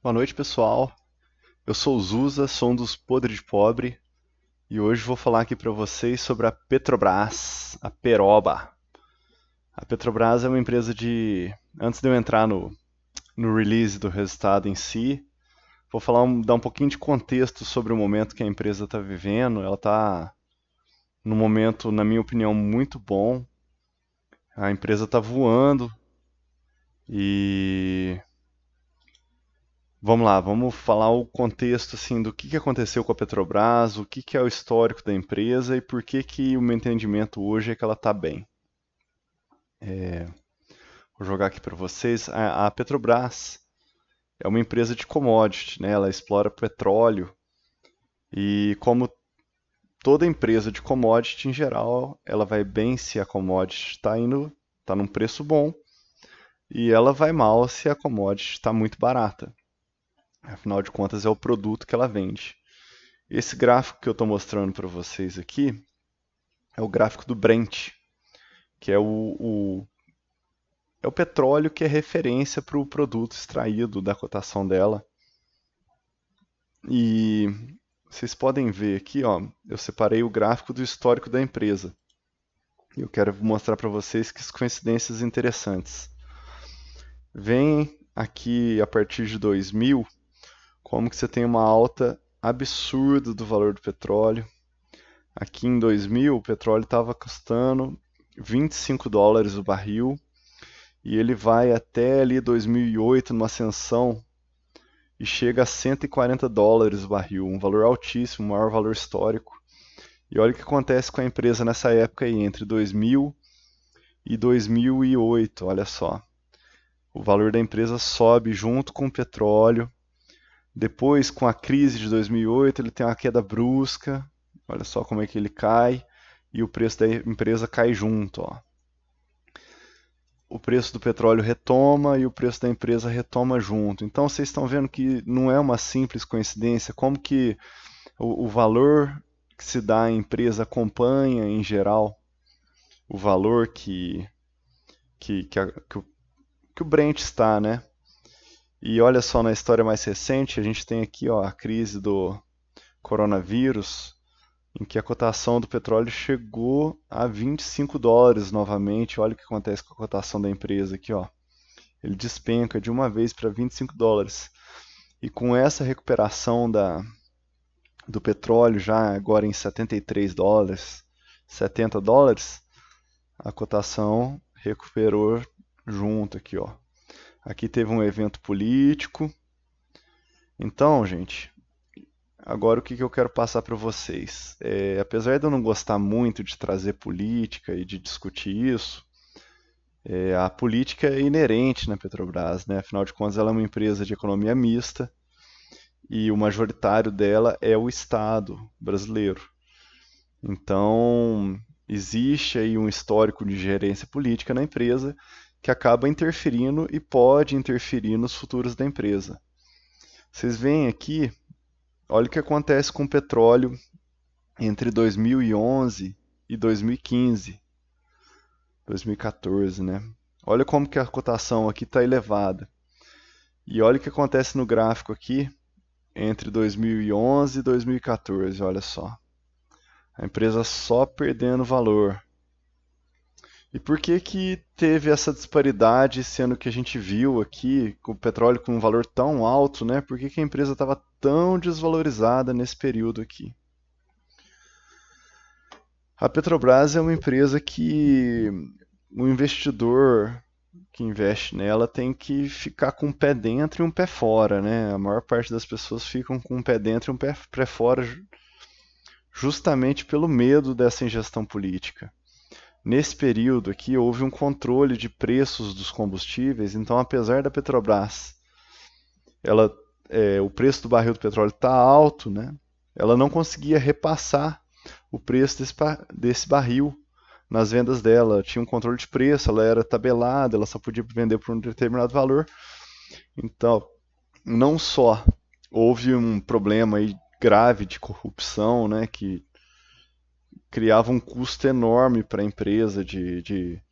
Boa noite, pessoal. Eu sou o Zusa, sou um dos podres de pobre, e hoje vou falar aqui para vocês sobre a Petrobras, a Peroba. A Petrobras é uma empresa de. Antes de eu entrar no release do resultado em si, vou dar um pouquinho de contexto sobre o momento que a empresa está vivendo. Ela está num momento, na minha opinião, muito bom. A empresa está voando e vamos lá, vamos falar o contexto assim do que aconteceu com a Petrobras, o que é o histórico da empresa e por que o meu entendimento hoje é que ela está bem. Vou jogar aqui para vocês. A Petrobras é uma empresa de commodity, né? Ela explora petróleo e como toda empresa de commodity em geral, ela vai bem se a commodity está num preço bom e ela vai mal se a commodity está muito barata. Afinal de contas, é o produto que ela vende. Esse gráfico que eu estou mostrando para vocês aqui é o gráfico do Brent, que é o petróleo que é referência para o produto extraído da cotação dela. E vocês podem ver aqui, ó, eu separei o gráfico do histórico da empresa. E eu quero mostrar para vocês que coincidências interessantes. Vem aqui a partir de 2000, como que você tem uma alta absurda do valor do petróleo. Aqui em 2000, o petróleo estava custando US$ 25 o barril e ele vai até ali 2008 numa ascensão e chega a US$ 140 o barril, um valor altíssimo, o maior valor histórico. E olha o que acontece com a empresa nessa época aí, entre 2000 e 2008, olha só. O valor da empresa sobe junto com o petróleo. Depois, com a crise de 2008, ele tem uma queda brusca. Olha só como é que ele cai e o preço da empresa cai junto, ó. O preço do petróleo retoma e o preço da empresa retoma junto. Então vocês estão vendo que não é uma simples coincidência, como que o valor que se dá à empresa acompanha, em geral, o valor que o Brent está, né? E olha só, na história mais recente, a gente tem aqui ó, a crise do coronavírus, em que a cotação do petróleo chegou a US$ 25 novamente. Olha o que acontece com a cotação da empresa aqui, ó. Ele despenca de uma vez para US$ 25. E com essa recuperação do petróleo já agora em US$ 73, US$ 70, a cotação recuperou junto aqui, ó. Aqui teve um evento político. Então, gente, agora o que eu quero passar para vocês? Apesar de eu não gostar muito de trazer política e de discutir isso, a política é inerente na Petrobras, né? Afinal de contas, ela é uma empresa de economia mista e o majoritário dela é o Estado brasileiro. Então, existe aí um histórico de gerência política na empresa que acaba interferindo e pode interferir nos futuros da empresa. Vocês veem aqui, olha o que acontece com o petróleo entre 2011 e 2015, 2014, né? Olha como que a cotação aqui está elevada. E olha o que acontece no gráfico aqui entre 2011 e 2014, olha só. A empresa só perdendo valor. E por que que teve essa disparidade, sendo que a gente viu aqui com o petróleo com um valor tão alto, né? Por que que a empresa estava tão desvalorizada nesse período aqui? A Petrobras é uma empresa que o investidor que investe nela tem que ficar com um pé dentro e um pé fora, né? A maior parte das pessoas ficam com um pé dentro e um pé fora justamente pelo medo dessa ingestão política. Nesse período aqui houve um controle de preços dos combustíveis, então apesar da Petrobras, o preço do barril do petróleo está alto, né? Ela não conseguia repassar o preço desse barril nas vendas dela. Tinha um controle de preço, ela era tabelada, ela só podia vender por um determinado valor. Então, não só houve um problema aí grave de corrupção, né, que criava um custo enorme para a empresa de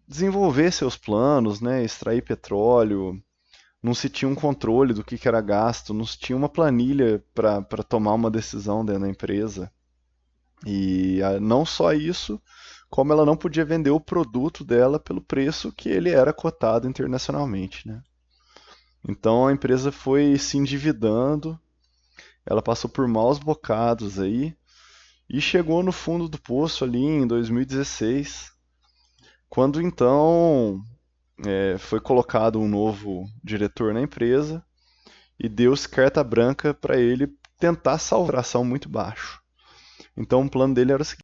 desenvolver seus planos, né, extrair petróleo, não se tinha um controle do que era gasto, não se tinha uma planilha para tomar uma decisão dentro da empresa. E não só isso, como ela não podia vender o produto dela pelo preço que ele era cotado internacionalmente, né? Então a empresa foi se endividando, ela passou por maus bocados aí e chegou no fundo do poço ali em 2016, quando então foi colocado um novo diretor na empresa e deu-se carta branca para ele tentar salvar a ação muito baixo. Então o plano dele era o seguinte.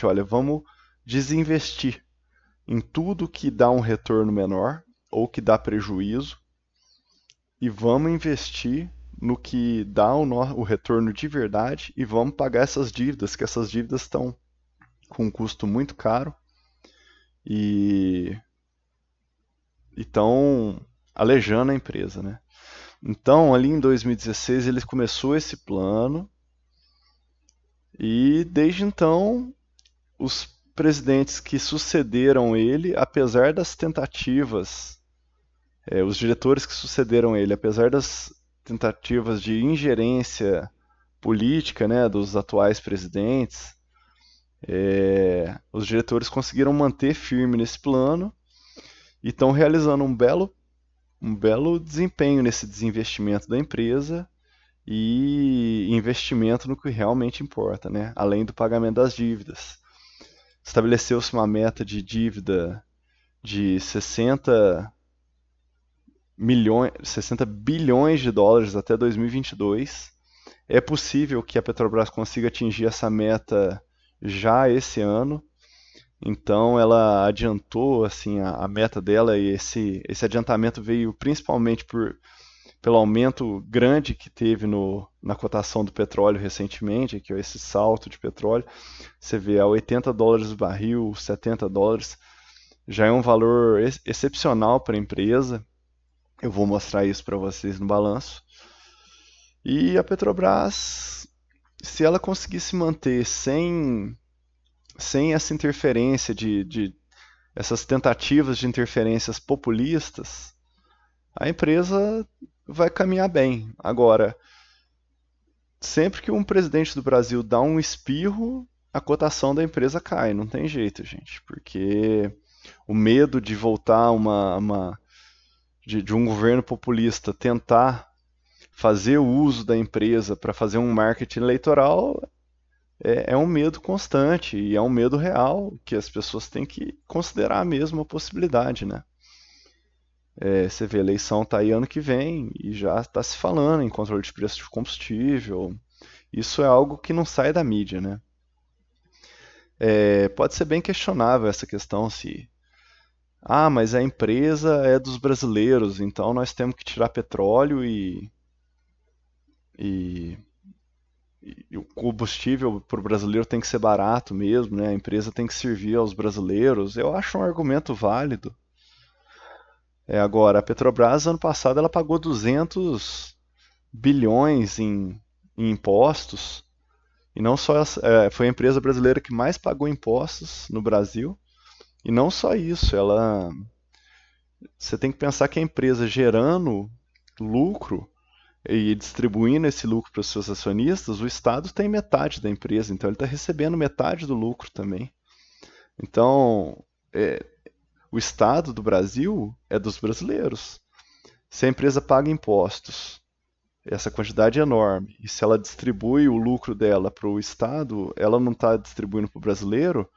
Olha, vamos desinvestir em tudo que dá um retorno menor ou que dá prejuízo e vamos investir no que dá o retorno de verdade e vamos pagar essas dívidas, que essas dívidas estão com um custo muito caro e estão alejando a empresa, né? Então, ali em 2016, ele começou esse plano e desde então os presidentes que sucederam ele, apesar das tentativas, os diretores que sucederam ele, apesar das tentativas de ingerência política, né, dos atuais presidentes, os diretores conseguiram manter firme nesse plano e estão realizando um belo desempenho nesse desinvestimento da empresa e investimento no que realmente importa, né? Além do pagamento das dívidas. Estabeleceu-se uma meta de dívida de 60 bilhões de dólares até 2022. É possível que a Petrobras consiga atingir essa meta já esse ano. Então ela adiantou assim a meta dela e esse adiantamento veio principalmente pelo aumento grande que teve na cotação do petróleo recentemente, que é esse salto de petróleo. Você vê a 80 dólares o barril, 70 dólares, já é um valor excepcional para a empresa. Eu vou mostrar isso para vocês no balanço. E a Petrobras, se ela conseguir se manter sem essa interferência essas tentativas de interferências populistas, a empresa vai caminhar bem. Agora, sempre que um presidente do Brasil dá um espirro, a cotação da empresa cai. Não tem jeito, gente, porque o medo de voltar de um governo populista tentar fazer o uso da empresa para fazer um marketing eleitoral é um medo constante e é um medo real que as pessoas têm que considerar mesmo a possibilidade, né? Você vê, a eleição está aí ano que vem e já está se falando em controle de preço de combustível. Isso é algo que não sai da mídia, né? Pode ser bem questionável essa questão se, mas a empresa é dos brasileiros, então nós temos que tirar petróleo e, e o combustível para o brasileiro tem que ser barato mesmo, né? A empresa tem que servir aos brasileiros. Eu acho um argumento válido. Agora, a Petrobras, ano passado, ela pagou 200 bilhões em impostos. E não só foi a empresa brasileira que mais pagou impostos no Brasil. E não só isso, você tem que pensar que a empresa gerando lucro e distribuindo esse lucro para os seus acionistas, o Estado tem metade da empresa, então ele está recebendo metade do lucro também. Então, o Estado do Brasil é dos brasileiros. Se a empresa paga impostos, essa quantidade é enorme, e se ela distribui o lucro dela para o Estado, ela não está distribuindo para o brasileiro,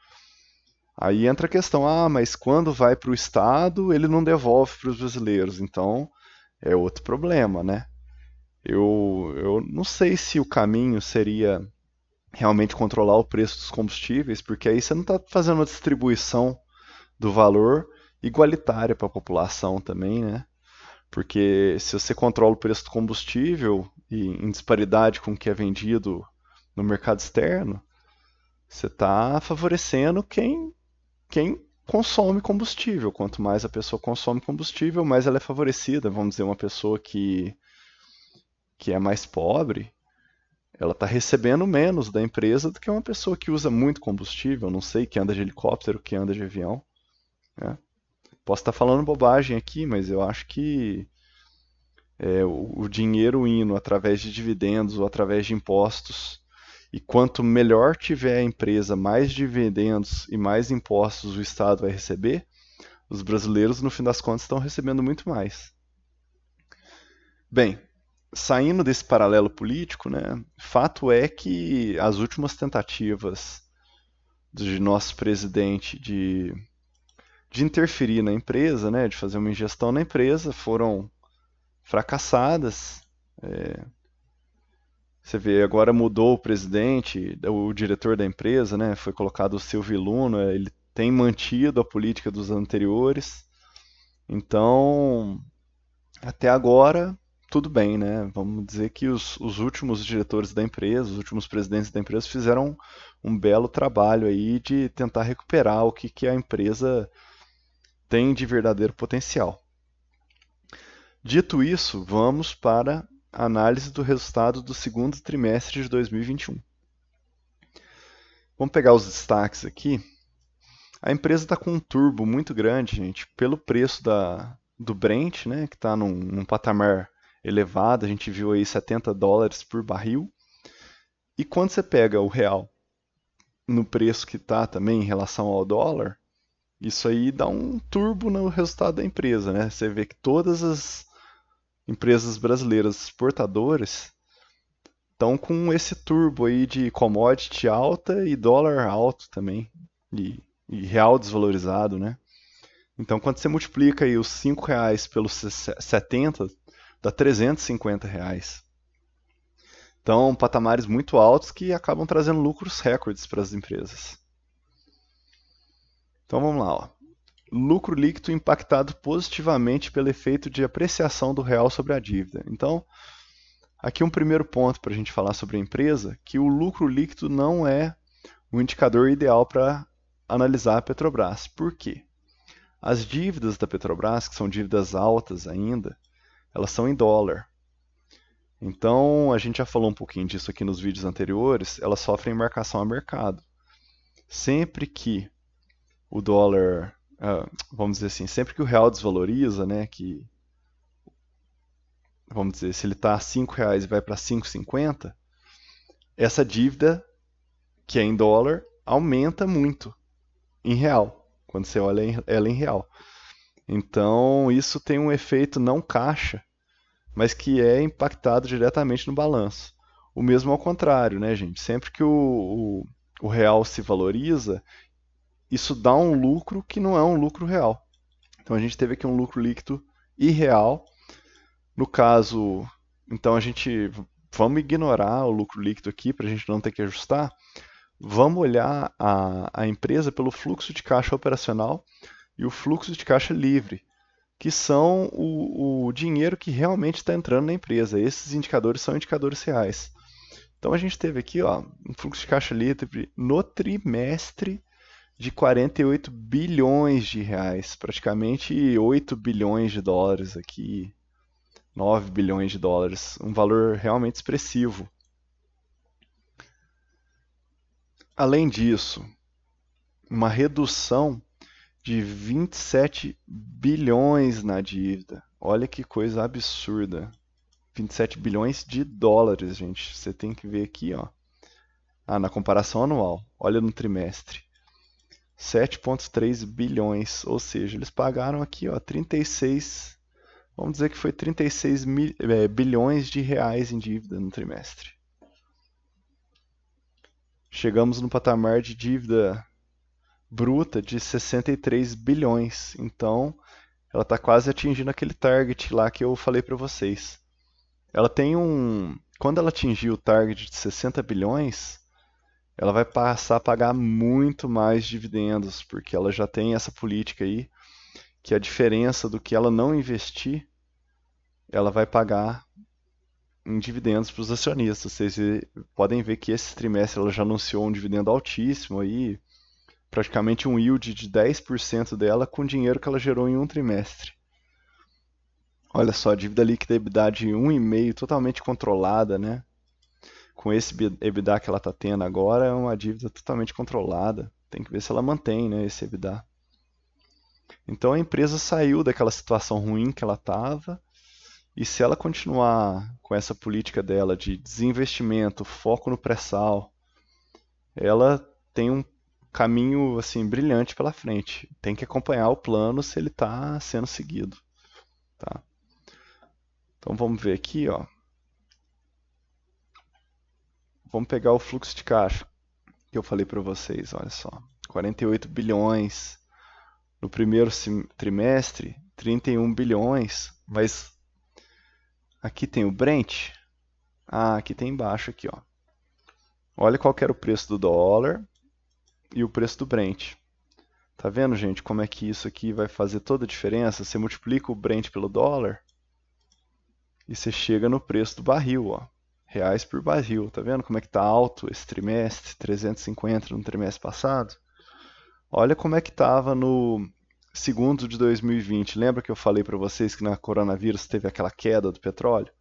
aí entra a questão, mas quando vai para o Estado, ele não devolve para os brasileiros, então é outro problema, né? Eu não sei se o caminho seria realmente controlar o preço dos combustíveis, porque aí você não está fazendo uma distribuição do valor igualitária para a população também, né? Porque se você controla o preço do combustível e em disparidade com o que é vendido no mercado externo, você está favorecendo quem consome combustível. Quanto mais a pessoa consome combustível, mais ela é favorecida. Vamos dizer, uma pessoa que é mais pobre, ela está recebendo menos da empresa do que uma pessoa que usa muito combustível, não sei, que anda de helicóptero, que anda de avião. Né? Posso estar falando bobagem aqui, mas eu acho que o dinheiro indo através de dividendos ou através de impostos, e quanto melhor tiver a empresa, mais dividendos e mais impostos o Estado vai receber, os brasileiros, no fim das contas, estão recebendo muito mais. Bem, saindo desse paralelo político, né, fato é que as últimas tentativas de nosso presidente de interferir na empresa, né, de fazer uma ingestão na empresa, foram fracassadas. Você vê, agora mudou o presidente, o diretor da empresa, né, foi colocado o Silvio Luna, ele tem mantido a política dos anteriores. Então, até agora, tudo bem, né? Vamos dizer que os últimos diretores da empresa, os últimos presidentes da empresa fizeram um belo trabalho aí de tentar recuperar o que a empresa tem de verdadeiro potencial. Dito isso, vamos para a análise do resultado do segundo trimestre de 2021. Vamos pegar os destaques aqui. A empresa está com um turbo muito grande, gente, pelo preço do Brent, né, que está num patamar elevado, a gente viu aí $70 por barril. E quando você pega o real no preço que está também em relação ao dólar, isso aí dá um turbo no resultado da empresa, né? Você vê que todas as empresas brasileiras exportadoras estão com esse turbo aí de commodity alta e dólar alto também, e real desvalorizado, né? Então, quando você multiplica aí os R$ 5 pelos 70, dá R$ 350. Então, patamares muito altos que acabam trazendo lucros recordes para as empresas. Então, vamos lá. Ó. Lucro líquido impactado positivamente pelo efeito de apreciação do real sobre a dívida. Então, aqui um primeiro ponto para a gente falar sobre a empresa, que o lucro líquido não é o indicador ideal para analisar a Petrobras. Por quê? As dívidas da Petrobras, que são dívidas altas ainda, elas são em dólar. Então, a gente já falou um pouquinho disso aqui nos vídeos anteriores, elas sofrem marcação a mercado. Sempre que o dólar, vamos dizer assim, sempre que o real desvaloriza, né, que, vamos dizer, se ele está a R$ 5 e vai para 5,50, essa dívida, que é em dólar, aumenta muito em real, quando você olha ela em real. Então, isso tem um efeito não caixa, mas que é impactado diretamente no balanço. O mesmo ao contrário, né, gente? Sempre que o real se valoriza, isso dá um lucro que não é um lucro real. Então a gente teve aqui um lucro líquido irreal. No caso, então a gente vamos ignorar o lucro líquido aqui para a gente não ter que ajustar. Vamos olhar a empresa pelo fluxo de caixa operacional e o fluxo de caixa livre, que são o dinheiro que realmente está entrando na empresa. Esses indicadores são indicadores reais. Então a gente teve aqui um fluxo de caixa livre no trimestre de 48 bilhões de reais, praticamente 8 bilhões de dólares aqui, 9 bilhões de dólares, um valor realmente expressivo. Além disso, uma redução de 27 bilhões na dívida. Olha que coisa absurda. 27 bilhões de dólares, gente. Você tem que ver aqui, ó. Na comparação anual. Olha no trimestre. 7,3 bilhões, ou seja, eles pagaram aqui, ó, 36, vamos dizer que foi 36 bilhões de reais em dívida no trimestre. Chegamos no patamar de dívida bruta de 63 bilhões. Então, ela está quase atingindo aquele target lá que eu falei para vocês. Ela tem quando ela atingir o target de 60 bilhões, ela vai passar a pagar muito mais dividendos, porque ela já tem essa política aí, que a diferença do que ela não investir ela vai pagar em dividendos para os acionistas. Vocês podem ver que esse trimestre ela já anunciou um dividendo altíssimo aí, praticamente um yield de 10% dela com o dinheiro que ela gerou em um trimestre. Olha só, a dívida líquida EBITDA de 1,5 totalmente controlada, né? Com esse EBITDA que ela está tendo agora, é uma dívida totalmente controlada. Tem que ver se ela mantém, né, esse EBITDA. Então a empresa saiu daquela situação ruim que ela estava, e se ela continuar com essa política dela de desinvestimento, foco no pré-sal, ela tem um caminho assim brilhante pela frente. Tem que acompanhar o plano se ele está sendo seguido, tá? Então vamos ver aqui, ó. Vamos pegar o fluxo de caixa que eu falei para vocês, olha só. 48 bilhões no primeiro trimestre, 31 bilhões, mas aqui tem o Brent. Ah, aqui tem embaixo aqui, ó. Olha qual que era o preço do dólar e o preço do Brent. Tá vendo, gente, como é que isso aqui vai fazer toda a diferença? Você multiplica o Brent pelo dólar e você chega no preço do barril, ó. Reais por barril. Tá vendo como é que tá alto esse trimestre? 350 no trimestre passado. Olha como é que estava no segundo de 2020. Lembra que eu falei para vocês que na coronavírus teve aquela queda do petróleo?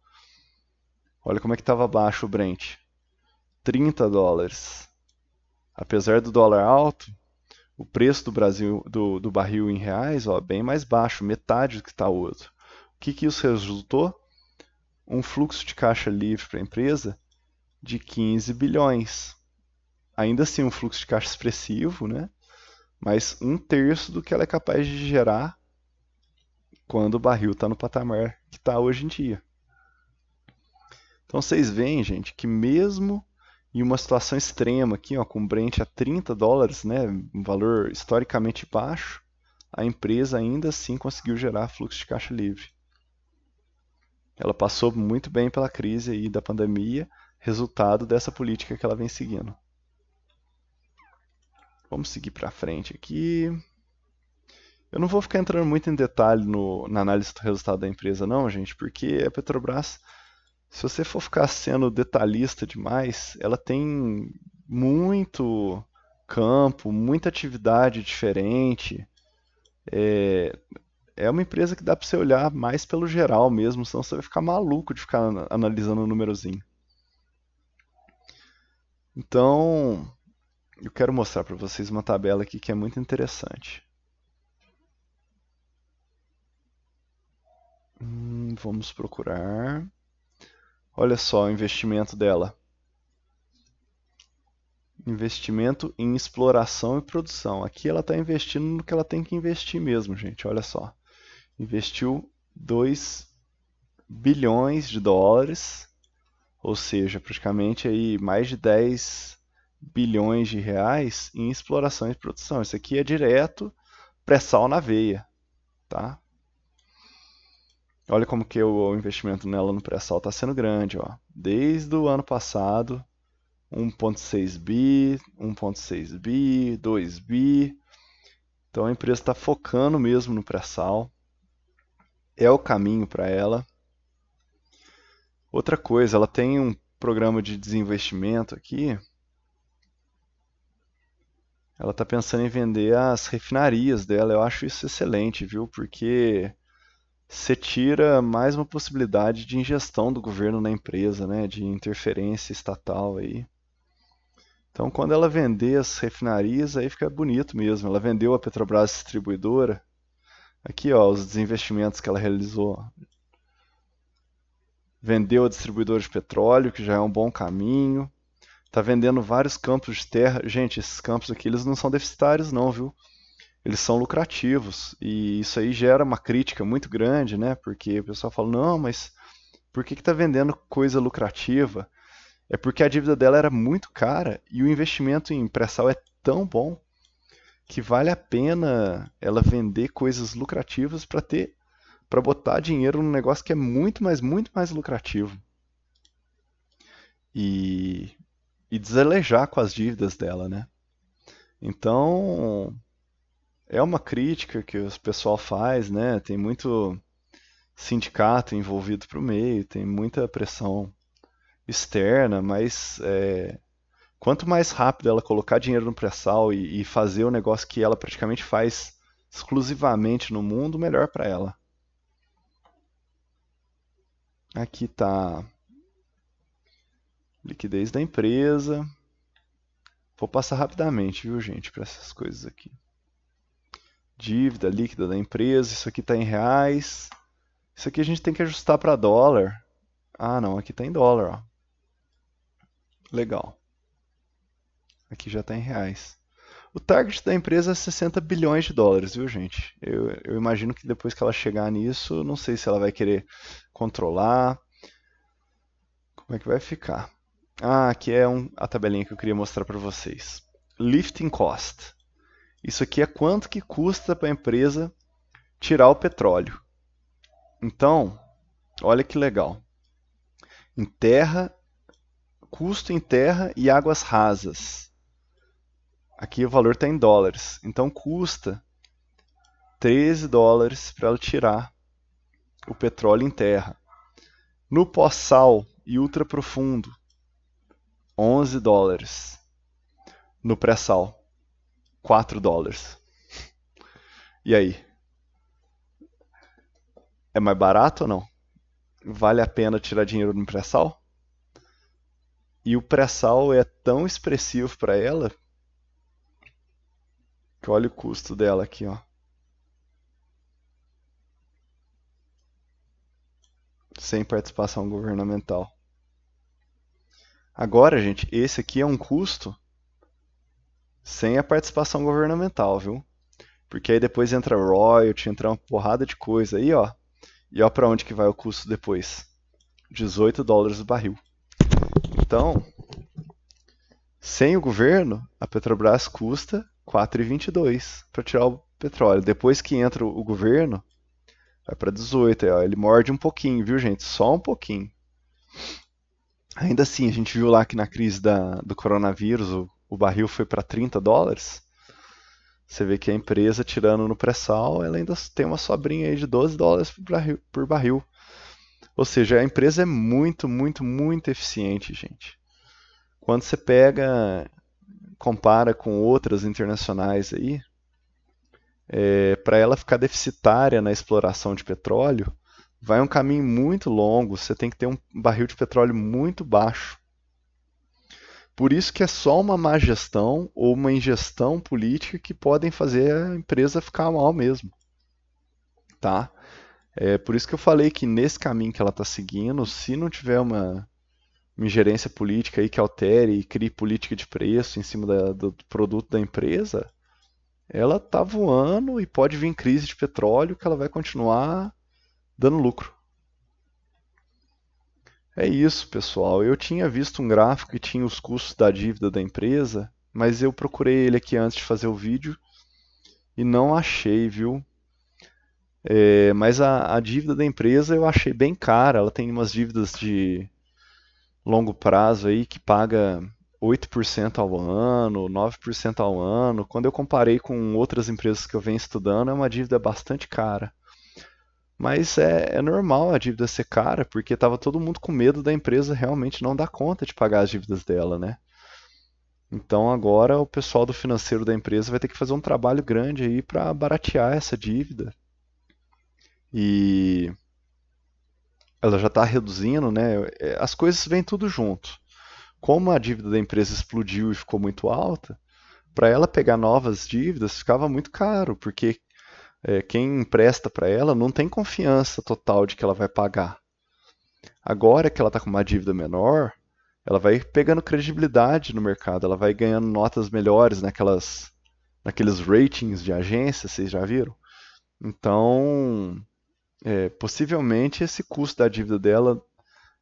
Olha como é que estava baixo o Brent. 30 dólares. Apesar do dólar alto, o preço do Brasil do barril em reais, ó, bem mais baixo, metade do que está o outro. O que isso resultou? Um fluxo de caixa livre para a empresa de 15 bilhões. Ainda assim um fluxo de caixa expressivo, né? Mas um terço do que ela é capaz de gerar quando o barril está no patamar que está hoje em dia. Então vocês veem, gente, que mesmo em uma situação extrema aqui, ó, com o Brent a 30 dólares, né, um valor historicamente baixo, a empresa ainda assim conseguiu gerar fluxo de caixa livre. Ela passou muito bem pela crise aí da pandemia, resultado dessa política que ela vem seguindo. Vamos seguir para frente aqui. Eu não vou ficar entrando muito em detalhe na análise do resultado da empresa, não, gente, porque a Petrobras, se você for ficar sendo detalhista demais, ela tem muito campo, muita atividade diferente. É uma empresa que dá para você olhar mais pelo geral mesmo, senão você vai ficar maluco de ficar analisando o númerozinho. Então, eu quero mostrar para vocês uma tabela aqui que é muito interessante. Vamos procurar. Olha só o investimento dela. Investimento em exploração e produção. Aqui ela está investindo no que ela tem que investir mesmo, gente. Olha só. Investiu 2 bilhões de dólares, ou seja, praticamente aí mais de 10 bilhões de reais em exploração e produção. Isso aqui é direto pré-sal na veia, tá? Olha como que o investimento nela no pré-sal está sendo grande, ó. Desde o ano passado, 1,6 bi, 1,6 bi, 2 bi. Então a empresa está focando mesmo no pré-sal. É o caminho para ela. Outra coisa, ela tem um programa de desinvestimento aqui. Ela está pensando em vender as refinarias dela. Eu acho isso excelente, viu? Porque você tira mais uma possibilidade de ingestão do governo na empresa, né? De interferência estatal aí. Então, quando ela vender as refinarias, aí fica bonito mesmo. Ela vendeu a Petrobras Distribuidora. Aqui, ó, os desinvestimentos que ela realizou. Vendeu a distribuidora de petróleo, que já é um bom caminho. Está vendendo vários campos de terra. Gente, esses campos aqui, eles não são deficitários não, viu? Eles são lucrativos. E isso aí gera uma crítica muito grande, né? Porque o pessoal fala, não, mas por que está vendendo coisa lucrativa? É porque a dívida dela era muito cara e o investimento em pré-sal é tão bom que vale a pena ela vender coisas lucrativas para botar dinheiro num negócio que é muito mais lucrativo e, e desalejar com as dívidas dela, né? Então, é uma crítica que o pessoal faz, né? Tem muito sindicato envolvido para o meio, tem muita pressão externa, mas quanto mais rápido ela colocar dinheiro no pré-sal e fazer o negócio que ela praticamente faz exclusivamente no mundo, melhor para ela. Aqui está liquidez da empresa. Vou passar rapidamente, viu, gente, para essas coisas aqui. Dívida líquida da empresa, isso aqui está em reais. Isso aqui a gente tem que ajustar para dólar. Ah, não, aqui está em dólar, ó. Legal. Aqui já está em reais. O target da empresa é 60 bilhões de dólares, viu, gente? Eu imagino que depois que ela chegar nisso, não sei se ela vai querer controlar. Como é que vai ficar? Ah, aqui é a tabelinha que eu queria mostrar para vocês. Lifting cost. Isso aqui é quanto que custa para a empresa tirar o petróleo. Então, olha que legal. Em terra, custo em terra e águas rasas. Aqui o valor está em dólares. Então custa 13 dólares para ela tirar o petróleo em terra. No pós-sal e ultraprofundo, 11 dólares. No pré-sal, 4 dólares. E aí? É mais barato ou não? Vale a pena tirar dinheiro no pré-sal? E o pré-sal é tão expressivo para ela que olha o custo dela aqui, ó. Sem participação governamental. Agora, gente, esse aqui é um custo sem a participação governamental, viu? Porque aí depois entra royalty, entra uma porrada de coisa aí, ó. E ó para onde que vai o custo depois. 18 dólares o barril. Então, sem o governo, a Petrobras custa 4,22 para tirar o petróleo. Depois que entra o governo, vai para 18. Ó, ele morde um pouquinho, viu, gente? Só um pouquinho. Ainda assim, a gente viu lá que na crise do coronavírus o barril foi para 30 dólares. Você vê que a empresa, tirando no pré-sal, ela ainda tem uma sobrinha aí de 12 dólares por barril. Ou seja, a empresa é muito, muito, muito eficiente, gente. Quando você pega, compara com outras internacionais aí, para ela ficar deficitária na exploração de petróleo, vai um caminho muito longo. Você tem que ter um barril de petróleo muito baixo. Por isso que é só uma má gestão ou uma ingestão política que podem fazer a empresa ficar mal mesmo, tá? É por isso que eu falei que nesse caminho que ela está seguindo, se não tiver uma ingerência política aí que altere e crie política de preço em cima do produto da empresa, ela tá voando e pode vir crise de petróleo que ela vai continuar dando lucro. É isso, pessoal. Eu tinha visto um gráfico que tinha os custos da dívida da empresa, mas eu procurei ele aqui antes de fazer o vídeo e não achei, viu? Mas a dívida da empresa eu achei bem cara. Ela tem umas dívidas de longo prazo aí que paga 8% ao ano, 9% ao ano. Quando eu comparei com outras empresas que eu venho estudando, é uma dívida bastante cara. Mas é normal a dívida ser cara, porque estava todo mundo com medo da empresa realmente não dar conta de pagar as dívidas dela, né? Então agora o pessoal do financeiro da empresa vai ter que fazer um trabalho grande aí para baratear essa dívida. E ela já está reduzindo, né? As coisas vêm tudo junto. Como a dívida da empresa explodiu e ficou muito alta, para ela pegar novas dívidas ficava muito caro, porque quem empresta para ela não tem confiança total de que ela vai pagar. Agora que ela está com uma dívida menor, ela vai pegando credibilidade no mercado, ela vai ganhando notas melhores naqueles ratings de agência, vocês já viram? Então, possivelmente esse custo da dívida dela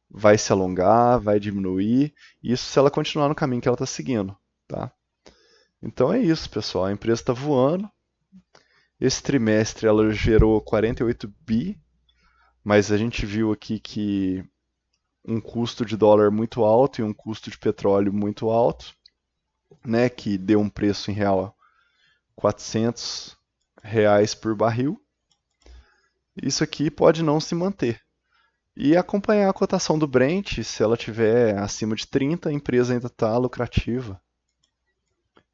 vai se alongar, vai diminuir, isso se ela continuar no caminho que ela está seguindo, tá? Então é isso, pessoal. A empresa está voando. Esse trimestre ela gerou 48 bi, mas a gente viu aqui que um custo de dólar muito alto e um custo de petróleo muito alto, né, que deu um preço em real R$ 400 por barril. isso aqui pode não se manter. E acompanhar a cotação do Brent, se ela estiver acima de 30, a empresa ainda está lucrativa.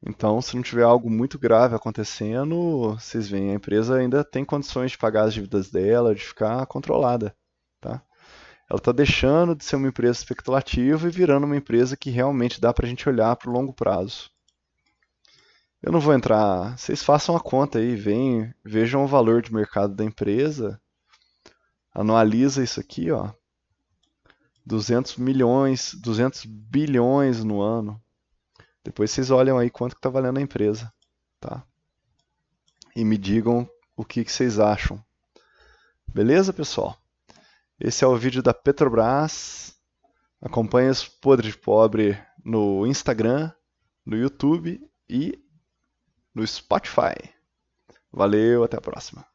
Então, se não tiver algo muito grave acontecendo, vocês veem, a empresa ainda tem condições de pagar as dívidas dela, de ficar controlada, tá? Ela está deixando de ser uma empresa especulativa e virando uma empresa que realmente dá para a gente olhar para o longo prazo. Eu não vou entrar, vocês façam a conta aí, vejam o valor de mercado da empresa, analisa isso aqui, ó, 200 milhões, 200 bilhões no ano. Depois vocês olham aí quanto que está valendo a empresa, tá? E me digam o que vocês acham. Beleza, pessoal? Esse é o vídeo da Petrobras. Acompanhe os Podre de Pobre no Instagram, no YouTube e no Spotify. Valeu, até a próxima.